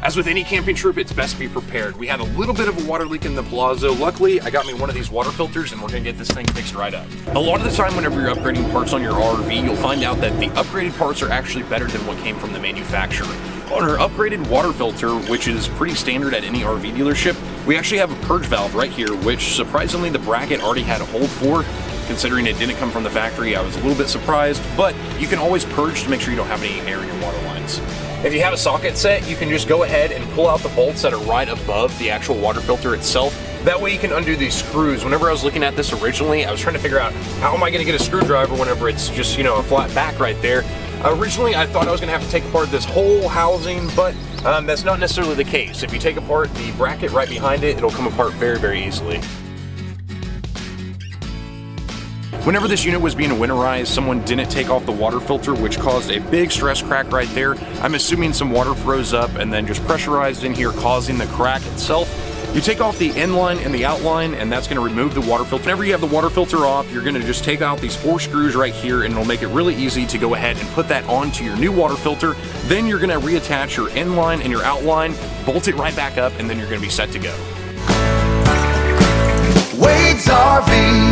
As with any camping trip, it's best to be prepared. We had a little bit of a water leak in the Palazzo. Luckily, I got me one of these water filters and we're gonna get this thing fixed right up. A lot of the time, whenever you're upgrading parts on your RV, you'll find out that the upgraded parts are actually better than what came from the manufacturer. On our upgraded water filter, which is pretty standard at any RV dealership, we actually have a purge valve right here, which surprisingly the bracket already had a hole for. Considering it didn't come from the factory, I was a little bit surprised, but you can always purge to make sure you don't have any air in your water lines. If you have a socket set, you can just go ahead and pull out the bolts that are right above the actual water filter itself. That way you can undo these screws. Whenever I was looking at this originally, I was trying to figure out how am I gonna get a screwdriver whenever it's just, you know, a flat back right there. Originally, I thought I was gonna have to take apart this whole housing, but that's not necessarily the case. If you take apart the bracket right behind it, it'll come apart very, very easily. Whenever this unit was being winterized, someone didn't take off the water filter, which caused a big stress crack right there. I'm assuming some water froze up and then just pressurized in here, causing the crack itself. You take off the inline and the outline, and that's gonna remove the water filter. Whenever you have the water filter off, you're gonna just take out these 4 screws right here, and it'll make it really easy to go ahead and put that onto your new water filter. Then you're gonna reattach your inline and your outline, bolt it right back up, and then you're gonna be set to go. Wade's RV.